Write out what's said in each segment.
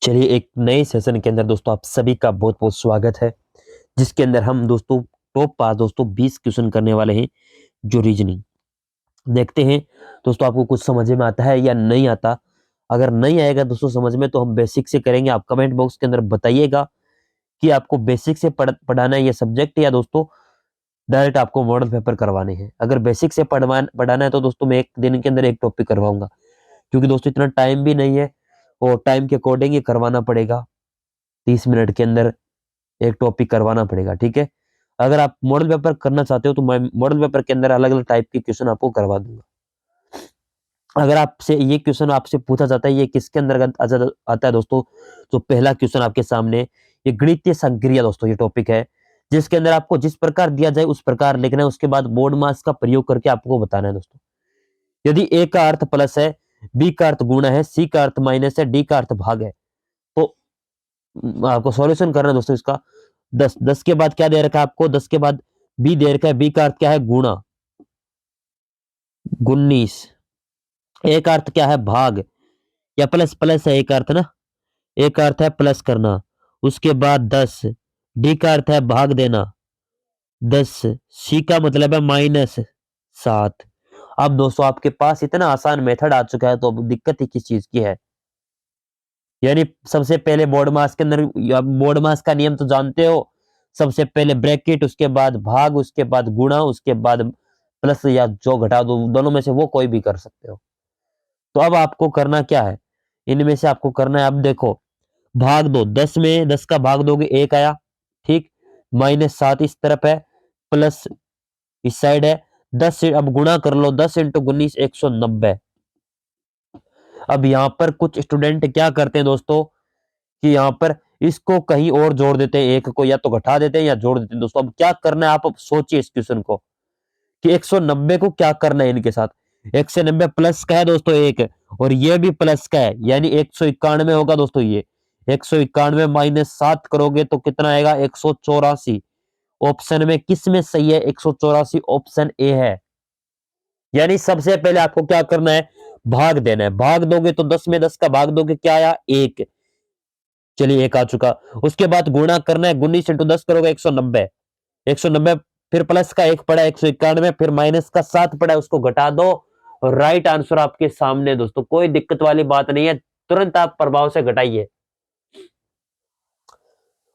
चलिए एक नए सेशन के अंदर दोस्तों आप सभी का बहुत बहुत स्वागत है, जिसके अंदर हम दोस्तों टॉप पास दोस्तों 20 क्वेश्चन करने वाले हैं। जो रीजनिंग देखते हैं दोस्तों, आपको कुछ समझ में आता है या नहीं आता। अगर नहीं आएगा दोस्तों समझ में, तो हम बेसिक से करेंगे। आप कमेंट बॉक्स के अंदर बताइएगा कि आपको बेसिक से पढ़ाना है ये सब्जेक्ट, या दोस्तों डायरेक्ट आपको मॉडल पेपर करवाने हैं। अगर बेसिक से पढ़ाना है तो दोस्तों मैं एक दिन के अंदर एक टॉपिक करवाऊंगा, क्योंकि दोस्तों इतना टाइम भी नहीं है और टाइम के अकॉर्डिंग ये करवाना पड़ेगा। 30 मिनट के अंदर एक टॉपिक करवाना पड़ेगा, ठीक है। अगर आप मॉडल पेपर करना चाहते हो तो मैं मॉडल पेपर के अंदर अलग अलग टाइप के क्वेश्चन आपको करवा दूंगा। अगर आपसे ये क्वेश्चन आपसे पूछा जाता है ये किसके अंदर आता है दोस्तों, तो पहला क्वेश्चन आपके सामने ये गणितीय संक्रिया दोस्तों ये टॉपिक है, जिसके अंदर आपको जिस प्रकार दिया जाए उस प्रकार लिखना है। उसके बाद बोर्ड मास का प्रयोग करके आपको बताना है दोस्तों। यदि ए का अर्थ प्लस है, बी का अर्थ गुणा है, सी का अर्थ माइनस है, डी का अर्थ भाग है, तो आपको सॉल्यूशन करना है दोस्तों इसका। 10 के बाद क्या दे रखा है आपको, 10 के बाद बी दे रखा है, बी का अर्थ क्या है गुणा, 19। एक अर्थ क्या है भाग, या प्लस प्लस है एक अर्थ ना, एक अर्थ है प्लस करना। उसके बाद 10, डी का अर्थ है भाग देना 10, सी का मतलब है माइनस 7। अब दोस्तों आपके पास इतना आसान मेथड आ चुका है, तो अब दिक्कत ही किस चीज की है। यानी सबसे पहले बोर्ड मास के अंदर, बोर्ड मास का नियम तो जानते हो, सबसे पहले ब्रैकेट, उसके बाद भाग, उसके बाद गुणा, उसके बाद प्लस या जो घटा दो, दोनों में से वो कोई भी कर सकते हो। तो अब आपको करना क्या है, इनमें से आपको करना है, अब देखो भाग दो, 10 में 10 का भाग दोगे 1 आया, ठीक, माइनस 7 इस तरफ है, प्लस इस साइड है, 10 से अब गुणा कर लो, 10 इंटू 19 190। अब यहां पर कुछ स्टूडेंट क्या करते हैं दोस्तों, कि यहाँ पर इसको कहीं और जोड़ देते हैं, एक को या तो घटा देते हैं या जोड़ देते हैं। दोस्तों अब क्या करना है, आप अब सोचिए इस क्वेश्चन को कि 190 को क्या करना है इनके साथ। 190 प्लस का है दोस्तों एक, और ये भी प्लस का है, यानी 191 होगा दोस्तों। ये 191 माइनस 7 करोगे तो कितना आएगा, 184। ऑप्शन में किस में सही है, 184 ऑप्शन ए है। यानी सबसे पहले आपको क्या करना है, भाग देना है। भाग दोगे तो 10 में 10 का भाग दोगे क्या आया, 1। चलिए 1 आ चुका। उसके बाद गुणा करना है, 19 इंटू 10 करोगे 190। 190 फिर प्लस का 1 पड़ा 191, फिर माइनस का 7 पड़ा, उसको घटा दो और राइट आंसर आपके सामने दोस्तों। कोई दिक्कत वाली बात नहीं है, तुरंत आप प्रभाव से घटाइए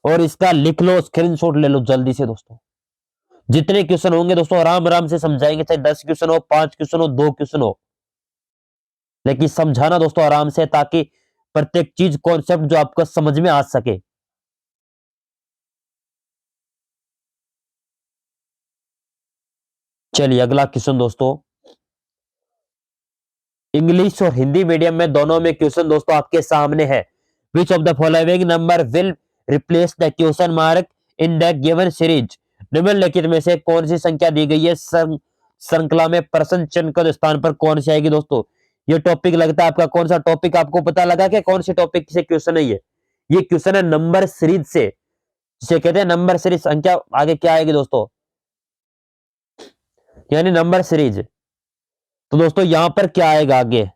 और इसका लिख लो, स्क्रीनशॉट ले लो जल्दी से दोस्तों। जितने क्वेश्चन होंगे दोस्तों आराम आराम से समझाएंगे, चाहे 10 क्वेश्चन हो, 5 क्वेश्चन हो, 2 क्वेश्चन हो, लेकिन समझाना दोस्तों आराम से, ताकि प्रत्येक चीज कॉन्सेप्ट जो आपको समझ में आ सके। चलिए अगला क्वेश्चन दोस्तों, इंग्लिश और हिंदी मीडियम में दोनों में क्वेश्चन दोस्तों आपके सामने है। Which of the following number will replace the question mark in the given series. निम्नलिखित में से कौन सी संख्या दी गई है श्रृंखला में प्रश्न चिन्ह के स्थान पर कौन सी आएगी दोस्तों। ये टॉपिक लगता है आपका, कौन सा टॉपिक आपको पता लगा कि कौन से टॉपिक से क्वेश्चन है ये क्वेश्चन है नंबर सीरीज से, जिसे कहते हैं नंबर सीरीज। संख्या आगे क्या आएगी दोस्तों, यानी नंबर सीरीज। तो दोस्तों यहां पर क्या आएगा आगे,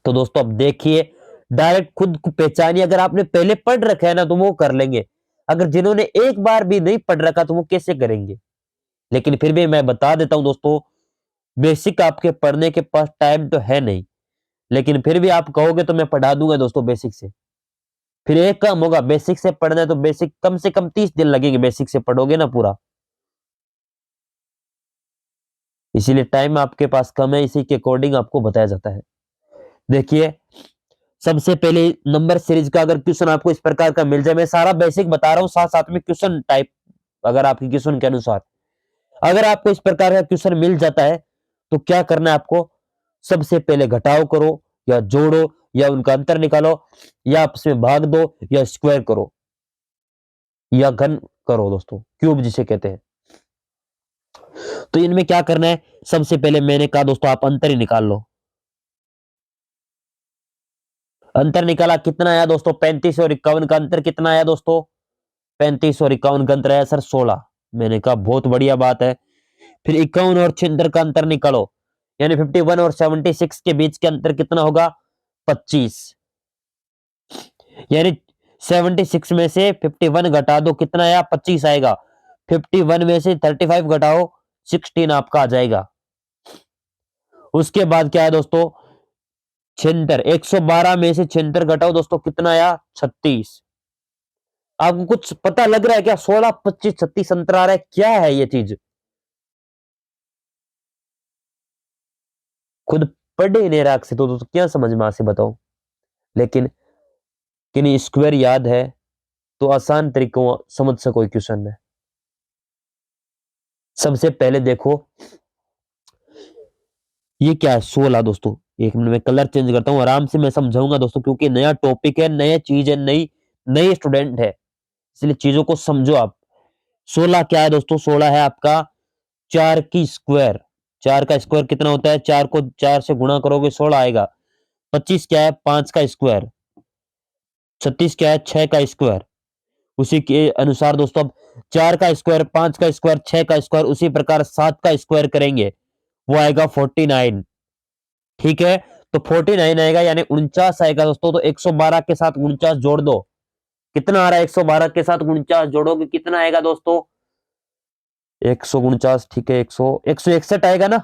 तो दोस्तों अब देखिए, डायरेक्ट खुद को पहचानिए। अगर आपने पहले पढ़ रखा है ना तो वो कर लेंगे, अगर जिन्होंने एक बार भी नहीं पढ़ रखा तो वो कैसे करेंगे। लेकिन फिर भी मैं बता देता हूं दोस्तों, बेसिक आपके पढ़ने के पास टाइम तो है नहीं, लेकिन फिर भी आप कहोगे तो मैं पढ़ा दूंगा दोस्तों बेसिक से। फिर एक काम होगा, बेसिक से पढ़ना है तो बेसिक कम से कम 30 दिन लगेंगे, बेसिक से पढ़ोगे ना पूरा। इसीलिए टाइम आपके पास कम है, इसी के अकॉर्डिंग आपको बताया जाता है। देखिए सबसे पहले नंबर सीरीज का अगर क्वेश्चन आपको इस प्रकार का मिल जाए, मैं सारा बेसिक बता रहा हूं, साथ साथ में क्वेश्चन टाइप, अगर आपके क्वेश्चन के अनुसार अगर आपको इस प्रकार का क्वेश्चन मिल जाता है तो क्या करना है आपको, सबसे पहले घटाव करो या जोड़ो या उनका अंतर निकालो, या आपस में भाग दो या स्क्वायर करो या घन करो दोस्तों, क्यूब जिसे कहते हैं। तो इनमें क्या करना है, सबसे पहले मैंने कहा दोस्तों आप अंतर ही निकाल लो। अंतर निकाला, कितना आया दोस्तों, 35 और 51 का अंतर कितना आया दोस्तों, 35 और 51 का अंतर आया सर 16। मैंने कहा बहुत बढ़िया बात है। फिर 51 और 76 का अंतर निकालो, यानी 51 और 76 के बीच के अंतर कितना होगा, 25। यानी 76 में से 51 घटा दो, कितना आया? 25 आएगा। 51 में से 35 घटाओ, 16 आपका आ जाएगा। उसके बाद क्या है दोस्तों? 76, 112 में से 76 घटाओ दोस्तों, कितना आया? 36। आपको कुछ पता लग रहा है क्या? 16, 25, 36 अंतर आ रहा है, क्या है ये चीज? खुद पढ़े नहीं राख से तो क्या समझ में आ से बताओ। लेकिन किन्हीं स्क्वायर याद है तो आसान तरीकों समझ सको क्वेश्चन है। सबसे पहले देखो, ये क्या है? 16 दोस्तों। एक मिनट में कलर चेंज करता हूं, आराम से मैं समझाऊंगा दोस्तों, क्योंकि नया टॉपिक है, नया चीज है, नई नई स्टूडेंट है, इसलिए चीजों को समझो आप। 16 क्या है दोस्तों? 16 है आपका 4 की स्क्वायर। 4 का स्क्वायर कितना होता है? 4 को 4 से गुणा करोगे 16 आएगा। 25 क्या है? 5 का स्क्वायर। 36 क्या है? 6 का स्क्वायर। उसी के अनुसार दोस्तों अब 4 का स्क्वायर, 5 का स्क्वायर, 6 का स्क्वायर, उसी प्रकार 7 का स्क्वायर करेंगे, वो आएगा 49। ठीक है, तो 49 आएगा, यानी 49 आएगा दोस्तों। तो 112 के साथ 49 जोड़ दो, कितना आ रहा है? 112 के साथ 49 जोड़ोगे कितना आएगा दोस्तों? 149, ठीक है, 161 आएगा ना।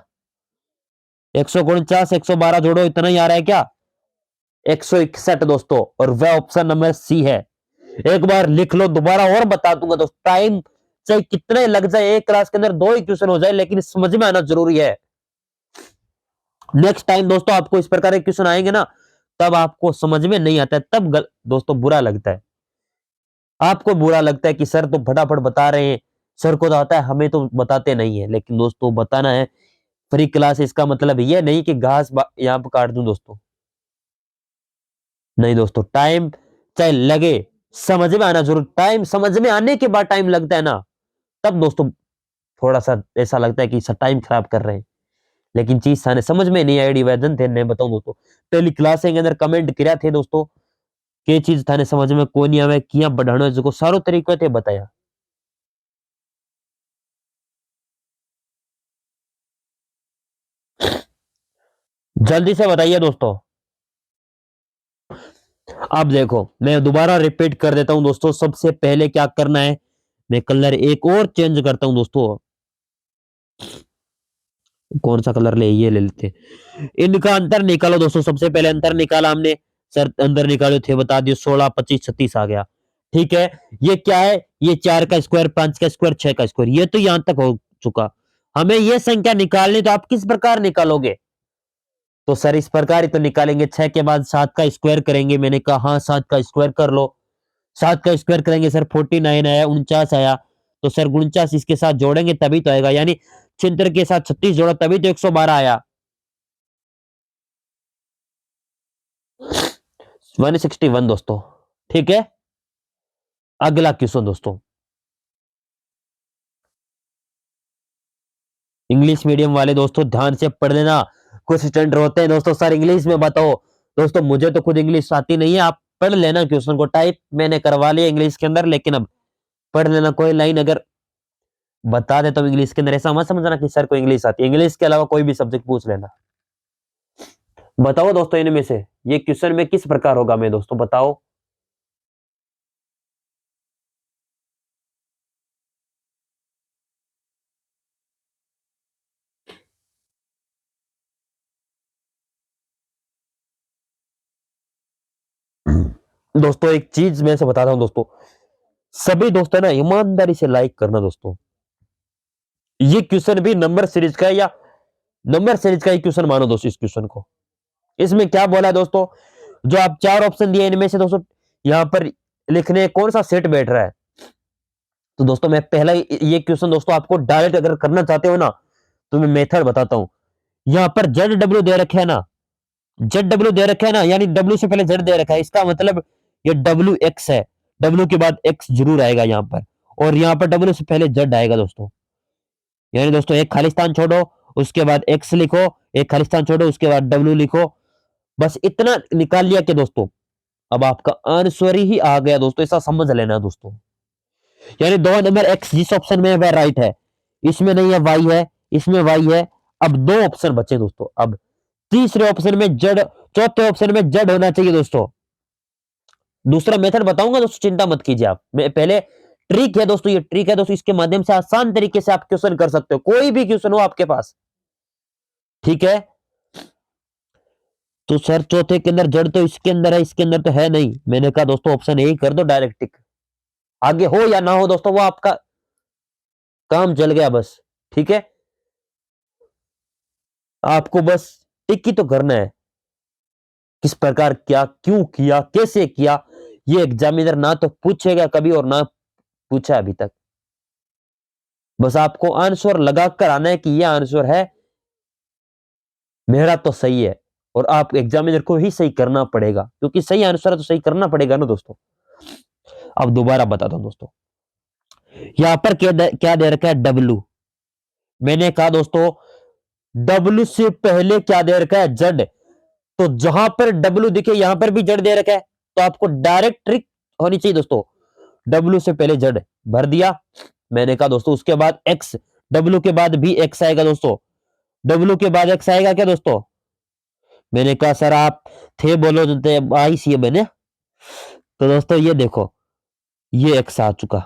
149, 112 जोड़ो, इतना ही आ रहा है क्या? 161 दोस्तों, और वह ऑप्शन नंबर सी है। एक बार लिख लो, दोबारा और बता दूंगा दोस्तों, टाइम चाहे कितने लग जाए, एक क्लास के अंदर 2 ही क्वेश्चन हो जाए, लेकिन समझ में आना जरूरी है। नेक्स्ट टाइम दोस्तों आपको इस प्रकार के क्वेश्चन आएंगे ना, तब आपको समझ में नहीं आता है, तब दोस्तों बुरा लगता है। आपको बुरा लगता है कि सर तो फटाफट बता रहे हैं, सर को तो आता है, हमें तो बताते नहीं है। लेकिन दोस्तों बताना है, फ्री क्लास, इसका मतलब ये नहीं कि घास यहाँ पर काट दूं दोस्तों। नहीं दोस्तों, टाइम चाहे लगे, समझ में आना जरूर। टाइम समझ में आने के बाद टाइम लगता है ना, तब दोस्तों थोड़ा सा ऐसा लगता है कि सर टाइम खराब कर रहे हैं। लेकिन चीज थाने समझ में नहीं आई डिवीजन थे, मैं बताऊं दोस्तों, पहली क्लास के अंदर कमेंट किया थे दोस्तों, के चीज थाने समझ में कोई नहीं आवे, किया बढ़ानो जो सारो तरीको थे बताया। जल्दी से बताइए दोस्तों। अब देखो, मैं दोबारा रिपीट कर देता हूं दोस्तों, सबसे पहले क्या करना है, मैं कलर एक और चेंज करता हूं दोस्तों। कौन सा कलर ले? ये ले लेते। इनका अंतर निकालो दोस्तों, सबसे पहले अंतर निकाला हमने, सर अंदर निकालो थे, बता दियो, 16, 25, 36 आ गया। ठीक है, ये क्या है? ये 4 का स्क्वायर, 5 का स्क्वायर, 6 का स्क्वायर, ये तो यहां तक हो चुका। हमें ये संख्या निकालनी, तो आप किस प्रकार निकालोगे? तो सर इस प्रकार ही तो निकालेंगे, 6 के बाद 7 का स्क्वायर करेंगे। मैंने कहा हाँ, 7 का स्क्वायर कर लो। 7 का स्क्वायर करेंगे सर, 49 आया, 49 आया। तो सर 49 इसके साथ जोड़ेंगे तभी तो आएगा, यानी 76 के साथ 36 जोड़ा तभी तो 112 आया। 161 दोस्तों। ठीक है, अगला क्वेश्चन दोस्तों, इंग्लिश मीडियम वाले दोस्तों ध्यान से पढ़ लेना। कुछ स्टूडेंट होते हैं दोस्तों, सर इंग्लिश में बताओ। दोस्तों मुझे तो खुद इंग्लिश आती नहीं है, आप पढ़ लेना क्वेश्चन को, टाइप मैंने करवा लिया इंग्लिश के अंदर, लेकिन अब पढ़ लेना। कोई लाइन अगर बता दे तो इंग्लिश के अंदर, ऐसा मत समझना कि सर को इंग्लिश आती है, इंग्लिश के अलावा कोई भी सब्जेक्ट पूछ लेना। बताओ दोस्तों, इनमें से ये क्वेश्चन में किस प्रकार होगा, मैं दोस्तों बताओ। दोस्तों एक चीज मैं से बताता हूं दोस्तों, सभी दोस्तों ना ईमानदारी से लाइक करना दोस्तों। ये क्वेश्चन भी नंबर सीरीज का है, या नंबर सीरीज का ही क्वेश्चन मानो दोस्तों इस क्वेश्चन को। इसमें क्या बोला है दोस्तों, जो आप 4 ऑप्शन दिए इनमें से दोस्तों, यहां पर लिखने कौन सा सेट बैठ रहा है। तो दोस्तों मैं पहला ये क्वेश्चन दोस्तों आपको डायरेक्ट अगर करना चाहते हो ना, तो मैं मेथड बताता हूं। यहां पर जेड डब्ल्यू दे रखे है ना, जेड डब्ल्यू दे रखा है ना, यानी डब्ल्यू से पहले जेड दे रखा है, इसका मतलब ये डब्ल्यू एक्स है। डब्ल्यू के बाद एक्स जरूर आएगा यहां पर, और यहां पर डब्ल्यू से पहले जेड आएगा दोस्तों। यानी दोस्तों एक खालिस्तान छोड़ो, उसके बाद एक्स लिखो, एक खालिस्तान छोड़ो, उसके बाद डब्ल्यू लिखो। बस इतना निकाल लिया कि दोस्तों अब आपका आंसर ही आ गया दोस्तों, ऐसा समझ लेना दोस्तों। यानी 2 नंबर एक्स जिस ऑप्शन में है वह राइट है, इसमें नहीं है, वाई है, इसमें वाई है। अब 2 ऑप्शन बचे दोस्तों, अब तीसरे ऑप्शन में जेड, चौथे ऑप्शन में जेड होना चाहिए दोस्तों। दूसरा मेथड बताऊंगा दोस्तों, चिंता मत कीजिए आप। मैं पहले ट्रिक है दोस्तों, ये ट्रिक है दोस्तों, इसके माध्यम से आसान तरीके से आप क्वेश्चन कर सकते हो, कोई भी क्वेश्चन हो आपके पास, ठीक है। तो सर चौथे के अंदर जड़ तो इसके अंदर है, इसके अंदर तो है नहीं। मैंने कहा दोस्तों ऑप्शन ए कर दो डायरेक्ट टिक, आगे हो या ना हो दोस्तों वो आपका काम चल गया बस, ठीक है। आपको बस टिक ही तो करना है, किस प्रकार क्या, क्यों किया, कैसे किया, ये एग्जामिनर ना तो पूछेगा कभी और ना पूछा अभी तक। बस आपको आंसर लगा कर आना है कि यह आंसर है मेरा तो सही है, और आप एग्जामिनर को ही सही करना पड़ेगा, क्योंकि सही आंसर है तो सही करना पड़ेगा ना दोस्तों। अब दोबारा बताता हूं दोस्तों, यहां पर क्या दे रखा है, डब्लू। मैंने कहा दोस्तों डब्लू से पहले क्या दे रखा है, जड। तो जहां पर डब्लू दिखे यहां पर भी जड दे रखा है, तो आपको डायरेक्ट ट्रिक होनी चाहिए दोस्तों, डब्लू से पहले जड भर दिया। मैंने कहा दोस्तों उसके बाद एक्स, डब्लू के बाद भी एक्स आएगा दोस्तों, डब्लू के बाद एक्स आएगा क्या दोस्तों। मैंने कहा सर आप थे बोलो जो थे, आई सी मैंने। तो दोस्तों ये देखो, ये एक्स आ चुका,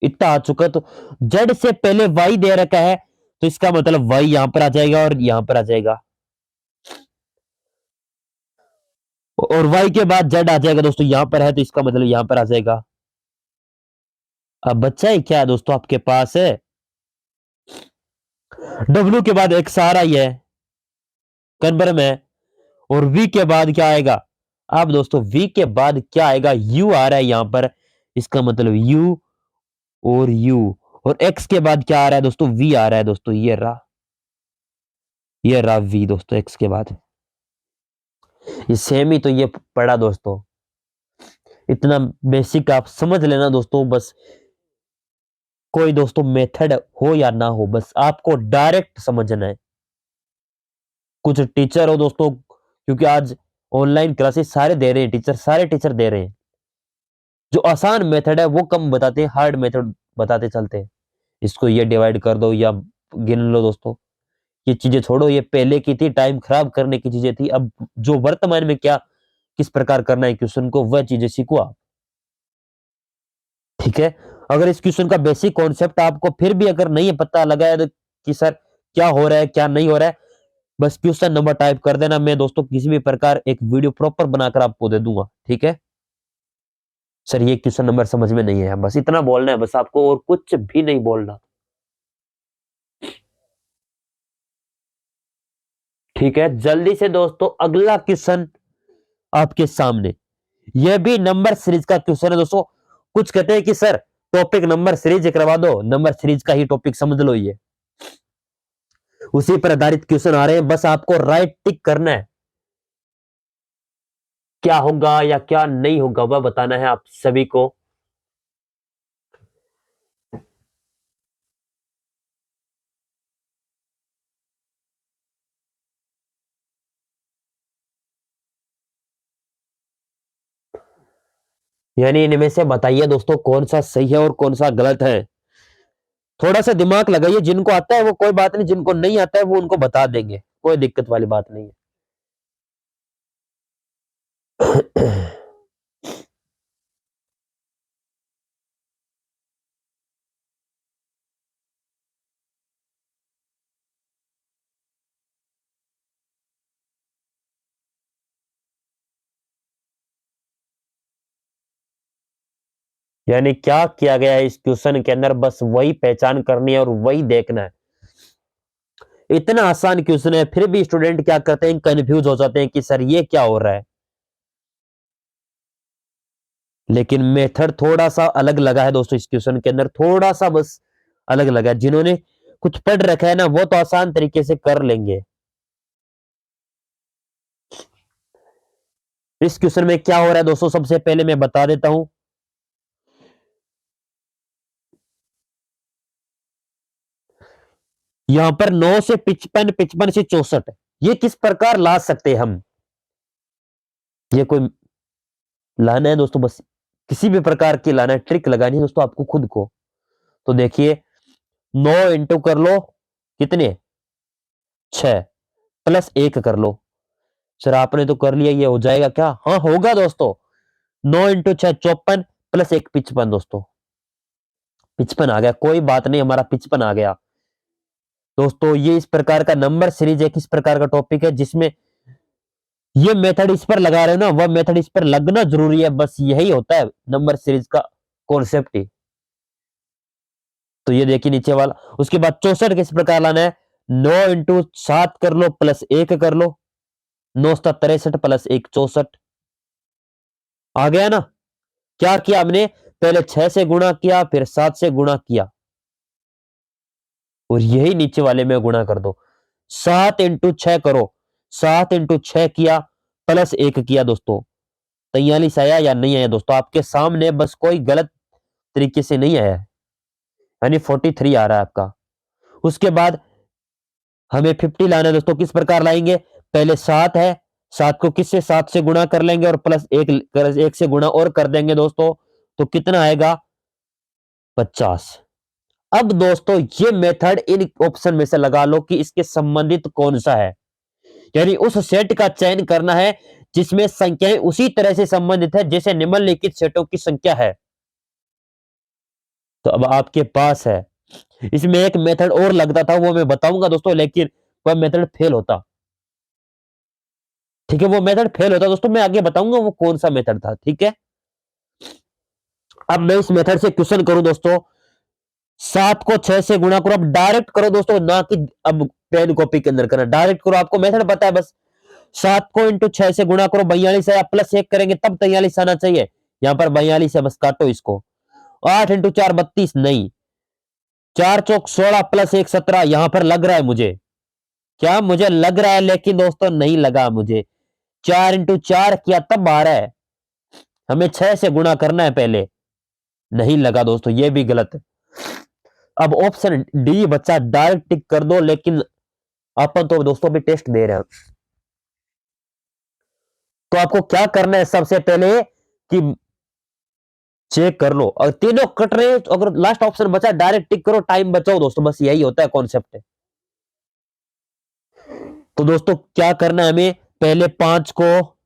इतना आ चुका, तो जेड से पहले वाई दे रखा है, तो इसका मतलब वाई यहां पर आ जाएगा और यहां पर आ जाएगा, और वाई के बाद जेड आ जाएगा दोस्तों, यहां पर है तो इसका मतलब यहां पर आ जाएगा। अब बच्चा ही क्या है दोस्तों आपके पास है, डब्ल्यू के बाद एक्स आ रही है, कन्फर्म है, और वी के बाद क्या आएगा, अब दोस्तों वी के बाद क्या आएगा, यू आ रहा है यहां पर, इसका मतलब यू और यू, और एक्स के बाद क्या आ रहा है दोस्तों, वी आ रहा है दोस्तों, ये रहा वी दोस्तों एक्स के बाद। ये सेम ही तो ये पढ़ा दोस्तों, इतना बेसिक आप समझ लेना दोस्तों बस। कोई दोस्तों मेथड हो या ना हो, बस आपको डायरेक्ट समझना है। कुछ टीचर हो दोस्तों, क्योंकि आज ऑनलाइन क्लासेस सारे दे रहे हैं टीचर, सारे टीचर दे रहे हैं, जो आसान मेथड है वो कम बताते हैं, हार्ड मेथड बताते चलते हैं। इसको ये डिवाइड कर दो या गिन लो दोस्तों, ये चीजें छोड़ो, ये पहले की थी, टाइम खराब करने की चीजें थी। अब जो वर्तमान में क्या किस प्रकार करना है क्वेश्चन को, वह चीजें सीखो आप, ठीक है। अगर इस क्वेश्चन का बेसिक कॉन्सेप्ट आपको फिर भी अगर नहीं पता लगा है तो कि सर क्या हो रहा है क्या नहीं हो रहा है, बस क्वेश्चन नंबर टाइप कर देना, मैं दोस्तों किसी भी प्रकार एक वीडियो प्रॉपर बनाकर आपको दे दूंगा, ठीक है। सर ये क्वेश्चन नंबर समझ में नहीं है, बस इतना बोलना है बस आपको, और कुछ भी नहीं बोलना, ठीक है। जल्दी से दोस्तों अगला क्वेश्चन आपके सामने, यह भी नंबर सीरीज का क्वेश्चन है दोस्तों। कुछ कहते हैं कि सर टॉपिक नंबर सीरीज करवा दो, नंबर सीरीज का ही टॉपिक समझ लो, ये उसी पर आधारित क्वेश्चन आ रहे हैं, बस आपको राइट टिक करना है, क्या होगा या क्या नहीं होगा वह बताना है आप सभी को। यानी इनमें से बताइए दोस्तों कौन सा सही है और कौन सा गलत है। थोड़ा सा दिमाग लगाइए, जिनको आता है वो कोई बात नहीं, जिनको नहीं आता है वो उनको बता देंगे, कोई दिक्कत वाली बात नहीं है। यानी क्या किया गया है इस क्वेश्चन के अंदर, बस वही पहचान करनी है और वही देखना है। इतना आसान क्वेश्चन है, फिर भी स्टूडेंट क्या करते हैं, कंफ्यूज हो जाते हैं कि सर ये क्या हो रहा है। लेकिन मेथड थोड़ा सा अलग लगा है दोस्तों, इस क्वेश्चन के अंदर थोड़ा सा बस अलग लगा है। जिन्होंने कुछ पढ़ रखा है ना वो तो आसान तरीके से कर लेंगे। इस क्वेश्चन में क्या हो रहा है दोस्तों, सबसे पहले मैं बता देता हूं। यहां पर 9 से 55, 55 से 64, ये किस प्रकार ला सकते हैं हम, ये कोई लाना है दोस्तों, बस किसी भी प्रकार की लाना है, ट्रिक लगानी है दोस्तों आपको खुद को। तो देखिए 9 इंटू कर लो कितने, 6, प्लस 1 कर लो। सर आपने तो कर लिया, ये हो जाएगा क्या, हाँ होगा दोस्तों। 9 इंटू 6 54 प्लस 1 55 दोस्तों, 55 आ गया। कोई बात नहीं, हमारा 55 आ गया दोस्तों। ये इस प्रकार का नंबर सीरीज एक इस प्रकार का टॉपिक है जिसमें ये मेथड इस पर लगा रहे हो ना, वह मेथड इस पर लगना जरूरी है, बस यही होता है नंबर सीरीज का कॉन्सेप्ट ही। तो ये देखिए नीचे वाला, उसके बाद 64 किस प्रकार लाना है, 9 इंटू 7 कर लो प्लस 1 कर लो, 9 63 प्लस 1 64 आ गया ना। क्या किया हमने, पहले 6 से गुणा किया फिर 7 से गुणा किया और यही नीचे वाले में गुणा कर दो। 7 इंटू 6 करो, 7 इंटू 6 किया प्लस 1 किया दोस्तों, 43 आया या नहीं आया दोस्तों, आपके सामने, बस कोई गलत तरीके से नहीं आया है, यानी 43 आ रहा है आपका। उसके बाद हमें 50 लाना है दोस्तों। किस प्रकार लाएंगे, पहले 7 है, 7 को किससे, 7 से गुणा कर लेंगे और प्लस 1 से गुणा और कर देंगे दोस्तों, तो कितना आएगा 50। अब दोस्तों ये मेथड इन ऑप्शन में से लगा लो कि इसके संबंधित कौन सा है, यानी उस सेट का चयन करना है जिसमें संख्याएं उसी तरह से संबंधित है जैसे निम्नलिखित सेटों की संख्या है। तो अब आपके पास है, इसमें एक मेथड और लगता था वो मैं बताऊंगा दोस्तों, लेकिन वह मेथड फेल होता। ठीक है, वो मेथड फेल होता दोस्तों, मैं आगे बताऊंगा वो कौन सा मेथड था। ठीक है, अब मैं इस मेथड से क्वेश्चन करूं दोस्तों, 7 को 6 से गुणा करो, अब डायरेक्ट करो दोस्तों, ना कि अब पेन कॉपी के अंदर करना, डायरेक्ट करो, आपको मेथड पता है बस। 7 को इंटू 6 से गुणा करो, 42 है, प्लस 1 करेंगे तब 43 आना चाहिए, यहां पर 42 है, बस काटो इसको। 8 इंटू 4 32, नहीं, 4 चौक 16 प्लस 1 17, यहां पर लग रहा है मुझे, क्या मुझे लग रहा है, लेकिन दोस्तों नहीं लगा मुझे। 4 इंटू 4 किया तब आ रहा है, हमें 6 से गुणा करना है पहले, नहीं लगा दोस्तों, ये भी गलत है। अब ऑप्शन डी बच्चा, डायरेक्ट टिक कर दो, लेकिन अपन तो दोस्तों भी टेस्ट दे रहे हैं, तो आपको क्या करना है सबसे पहले कि चेक कर लो, और तीनों कट रहे हैं तो अगर लास्ट ऑप्शन बचा डायरेक्ट टिक करो, टाइम बचाओ दोस्तों, बस यही होता है कॉन्सेप्ट है। तो दोस्तों क्या करना है हमें, पहले 5 को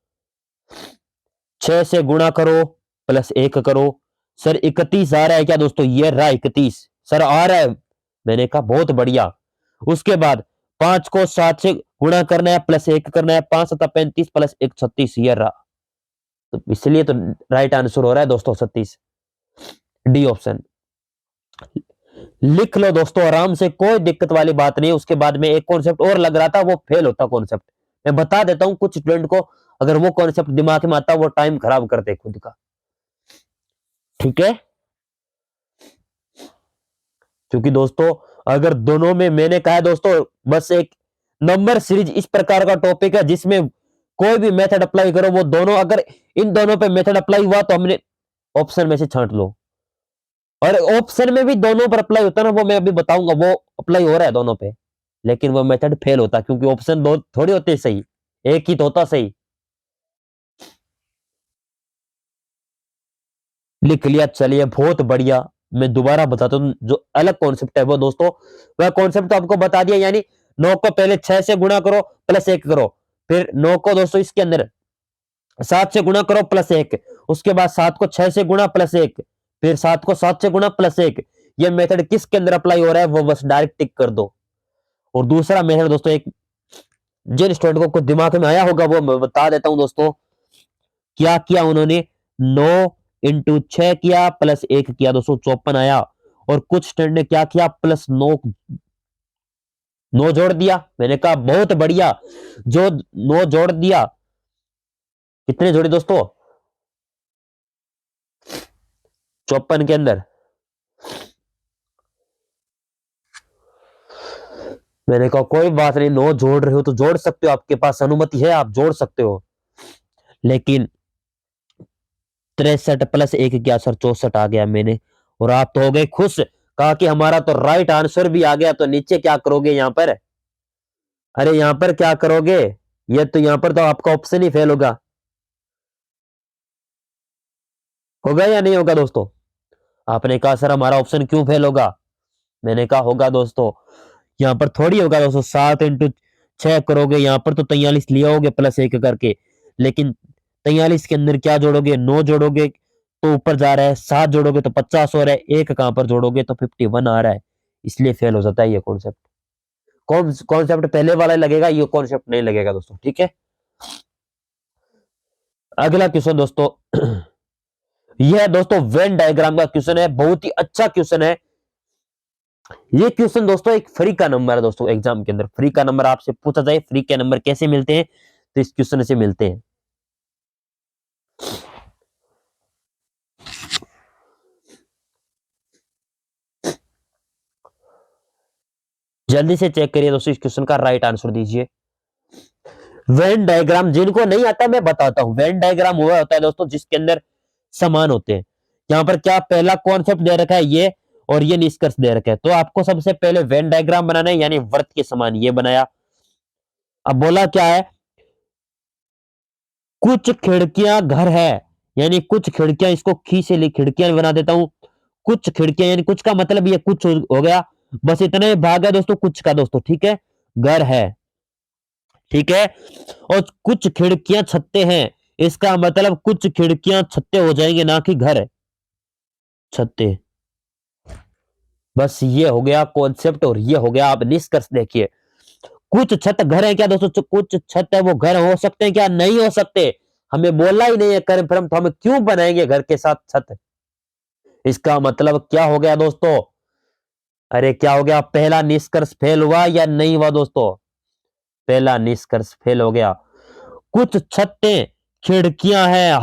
6 से गुणा करो प्लस 1 करो। सर 31 आ रहा है क्या दोस्तों, ये रहा 31, सर आ रहा है, मैंने कहा बहुत बढ़िया। उसके बाद 5 को 7 से गुणा करना है प्लस 1 करना है, 5 7 35 प्लस 1 36, ये रहा, तो इसलिए तो राइट आंसर हो रहा है दोस्तों 36, डी ऑप्शन। लिख लो दोस्तों आराम से, कोई दिक्कत वाली बात नहीं है। उसके बाद में एक कॉन्सेप्ट और लग रहा था, वो फेल होता कॉन्सेप्ट, मैं बता देता हूं कुछ स्टूडेंट को, अगर वो कॉन्सेप्ट दिमाग में आता वो टाइम खराब करते खुद का। ठीक है, क्योंकि दोस्तों अगर दोनों में, मैंने कहा है दोस्तों, बस एक नंबर सीरीज इस प्रकार का टॉपिक है जिसमें कोई भी मेथड अप्लाई करो, वो दोनों, अगर इन दोनों पे मेथड अप्लाई हुआ तो हमने ऑप्शन में से छांट लो, और ऑप्शन में भी दोनों पर अप्लाई होता है ना, वो मैं अभी बताऊंगा, वो अप्लाई हो रहा है दोनों पे, लेकिन वो मेथड फेल होता क्योंकि ऑप्शन दो थोड़ी होते सही, एक ही तो होता सही। लिख लिया, चलिए बहुत बढ़िया। मैं दोबारा बताता हूँ, जो अलग कॉन्सेप्ट है वो दोस्तों, वह कॉन्सेप्ट तो आपको बता दिया, यानी 9 को पहले 6 से गुणा करो प्लस 1 करो, फिर 9 को दोस्तों इसके अंदर 7 से गुणा करो प्लस 1, उसके बाद 7 को 6 से गुणा प्लस 1, फिर 7 को 7 से गुणा प्लस 1। ये मेथड किसके अंदर अप्लाई हो रहा है वो बस डायरेक्ट टिक कर दो। और दूसरा मेथड दोस्तों, एक जिन स्टूडेंट को कुछ दिमाग में आया होगा वो मैं बता देता हूं दोस्तों, क्या किया उन्होंने, 9 इंटू 6 किया प्लस 1 किया दोस्तों, 54 आया। और कुछ स्टूडेंट ने क्या किया, प्लस 9 9 जोड़ दिया, मैंने कहा बहुत बढ़िया, जो 9 जोड़ दिया, कितने जोड़े दोस्तों 54 के अंदर, मैंने कहा कोई बात नहीं, 9 जोड़ रहे हो तो जोड़ सकते हो, आपके पास अनुमति है, आप जोड़ सकते हो, लेकिन 63 प्लस 1 क्या सर 64 आ गया मैंने, और आप तो हो गए खुश, कहा कि हमारा तो राइट आंसर भी आ गया, तो नीचे क्या करोगे यहां पर, अरे यहां पर क्या करोगे, ये तो यहां पर तो आपका ऑप्शन ही फेल होगा या नहीं होगा दोस्तों। आपने कहा सर हमारा ऑप्शन क्यों फेल होगा, मैंने कहा होगा दोस्तों, यहां पर थोड़ी होगा दोस्तों, 7 इंटू 6 करोगे, यहां पर तो 43 लिया होगे प्लस 1 करके, लेकिन 43 के अंदर क्या जोड़ोगे, 9 जोड़ोगे तो ऊपर जा रहा है, 7 जोड़ोगे तो 50 हो रहा है, 1 कहां पर जोड़ोगे तो 51 आ रहा है, इसलिए फेल हो जाता है ये कॉन्सेप्ट। कॉन्सेप्ट पहले वाला लगेगा, ये कॉन्सेप्ट नहीं लगेगा दोस्तों, ठीक है। अगला क्वेश्चन दोस्तों, यह दोस्तों वेन डायग्राम का क्वेश्चन है, बहुत ही अच्छा क्वेश्चन है। ये क्वेश्चन दोस्तों एक फ्री का नंबर है दोस्तों, एग्जाम के अंदर फ्री का नंबर आपसे पूछा जाए, फ्री के नंबर कैसे मिलते हैं, तो इस क्वेश्चन से मिलते हैं। जल्दी से चेक करिए दोस्तों, इस क्वेश्चन का राइट आंसर दीजिए। वेन डायग्राम जिनको नहीं आता मैं बताता हूं, वेन डायग्राम हुआ होता है दोस्तों जिसके अंदर समान होते हैं। यहां पर क्या पहला कॉन्सेप्ट दे रखा है ये, और ये निष्कर्ष दे रखा है, तो आपको सबसे पहले वेन डायग्राम बनाना है, यानी वृत्त के समान ये बनाया। अब बोला क्या है, कुछ खिड़कियां घर है, यानी कुछ खिड़कियां, इसको खी से खिड़कियां बना देता हूं। कुछ खिड़कियां, यानी कुछ का मतलब ये कुछ हो गया, बस इतना ही भाग है दोस्तों कुछ का दोस्तों, ठीक है, घर है, ठीक है। और कुछ खिड़कियां छत्ते हैं, इसका मतलब कुछ खिड़कियां छत्ते हो जाएंगे, ना कि घर छत्ते। बस ये हो गया कॉन्सेप्ट, और ये हो गया, आप निष्कर्ष देखिए। कुछ छत घर है क्या दोस्तों, कुछ छत है वो घर हो सकते हैं क्या, नहीं हो सकते। हमें बोलना ही नहीं है कन्फर्म, तो हम क्यों बनाएंगे घर के साथ छत। इसका मतलब क्या हो गया दोस्तों, अरे क्या हो गया, पहला निष्कर्ष फेल हुआ या नहीं हुआ दोस्तों, पहला निष्कर्ष फेल हो गया। कुछ छतें खिड़कियां हैं,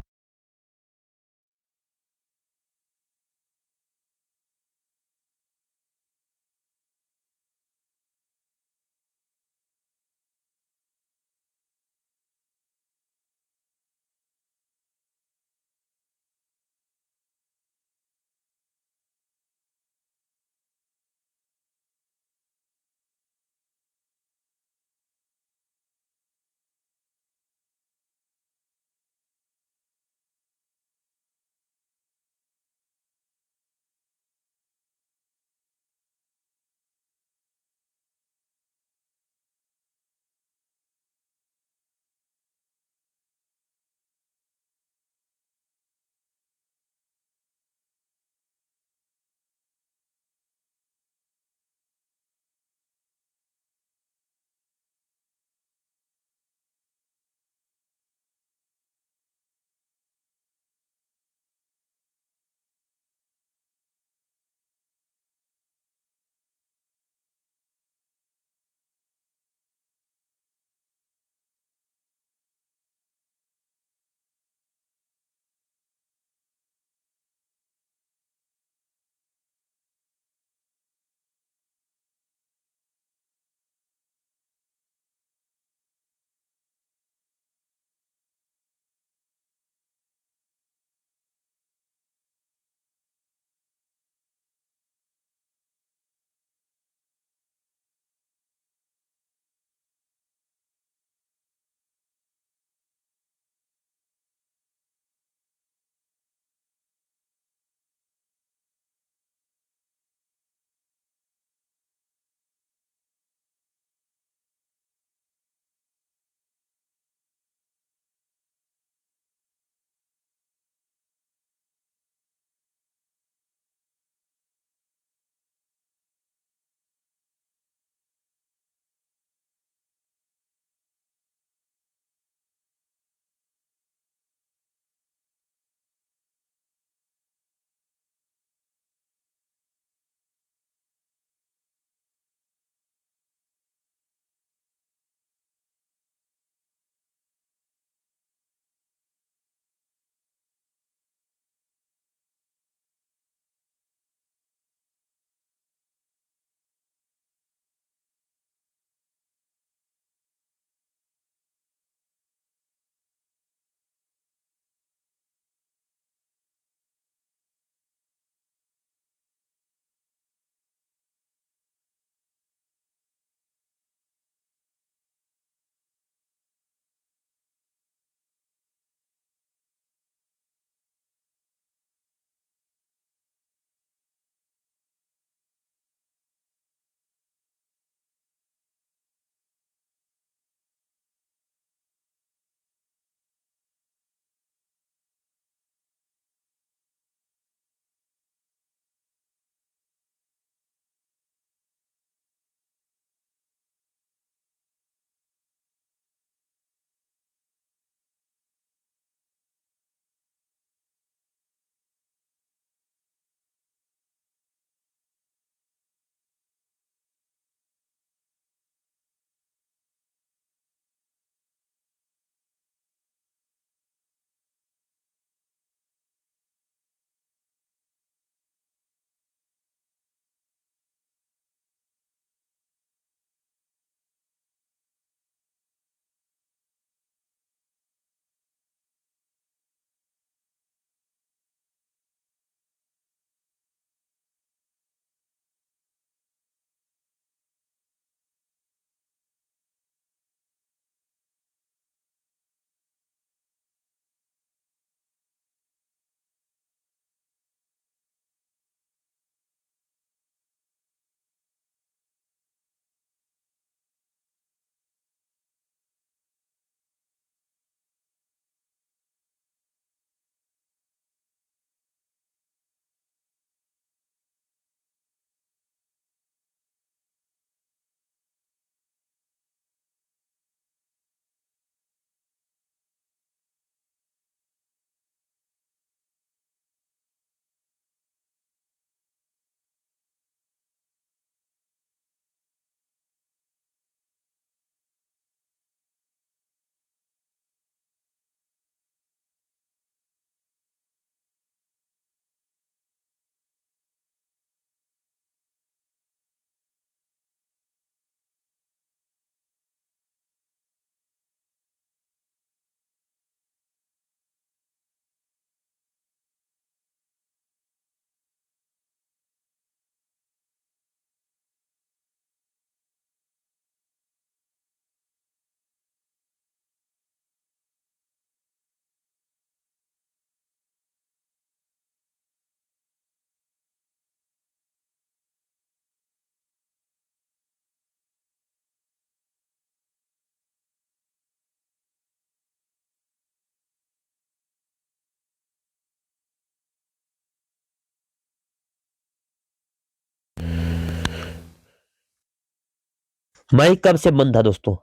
माइक कब से बंद था दोस्तों?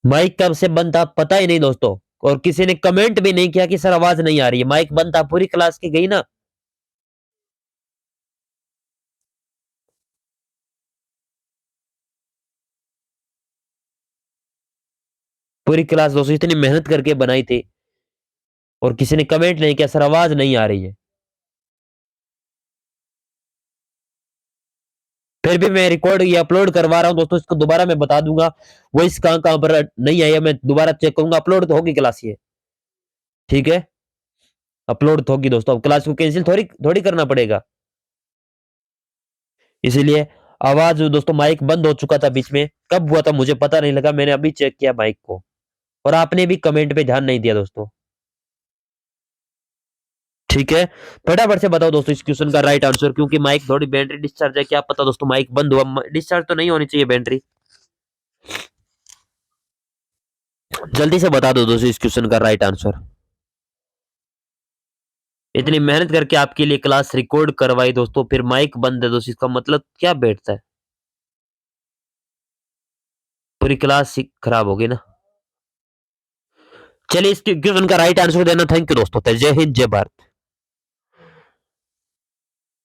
माइक कब से बंद था पता ही नहीं दोस्तों। और किसी ने कमेंट भी नहीं किया कि सर आवाज नहीं आ रही है। माइक बंद था, पूरी क्लास की गई ना। पूरी क्लास दोस्तों इतनी मेहनत करके बनाई थी और किसी ने कमेंट नहीं किया सर आवाज नहीं आ रही है। फिर भी मैं रिकॉर्ड ये अपलोड करवा रहा हूँ दोस्तों। इसको दोबारा मैं बता दूंगा वॉइस कहाँ कहाँ पर नहीं आई है, मैं दोबारा चेक करूंगा। अपलोड तो होगी क्लास ये, ठीक है, अपलोड तो होगी दोस्तों। अब क्लास को कैंसिल थोड़ी थोड़ी करना पड़ेगा। इसीलिए आवाज दोस्तों, माइक बंद हो चुका था बीच में। कब हुआ था मुझे पता नहीं लगा, मैंने अभी चेक किया माइक को। और आपने भी कमेंट पे ध्यान नहीं दिया दोस्तों, ठीक है। फटाफट से बताओ दोस्तों इस क्वेश्चन का राइट आंसर, क्योंकि माइक थोड़ी बैटरी डिस्चार्ज है, क्या पता दोस्तों माइक बंद हुआ। डिस्चार्ज तो नहीं होनी चाहिए बैटरी। जल्दी से बता दो दोस्तों इस क्वेश्चन का राइट आंसर। इतनी मेहनत करके आपके लिए क्लास रिकॉर्ड करवाई दोस्तों, फिर माइक बंद है दोस्तों, इसका मतलब क्या बैठता है? पूरी क्लास ही खराब होगी ना। चलिए इस क्वेश्चन का राइट आंसर देना। थैंक यू दोस्तों। जय हिंद जय भारत।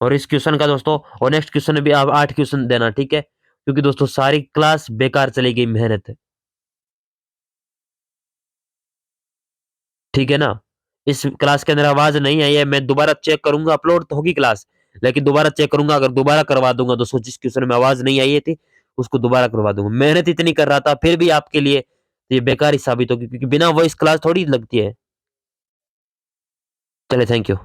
और इस क्वेश्चन का दोस्तों और नेक्स्ट क्वेश्चन में भी आप 8 क्वेश्चन देना, ठीक है, क्योंकि दोस्तों सारी क्लास बेकार चली गई मेहनत, ठीक है ना। इस क्लास के अंदर आवाज नहीं आई है, मैं दोबारा चेक करूंगा। अपलोड तो होगी क्लास, लेकिन दोबारा चेक करूंगा। अगर दोबारा करवा दूंगा दोस्तों, जिस क्वेश्चन में आवाज नहीं आई थी उसको दोबारा करवा दूंगा। मेहनत इतनी कर रहा था फिर भी आपके लिए ये बेकार ही साबित होगी, क्योंकि बिना वॉइस क्लास थोड़ी लगती है। चले, थैंक यू।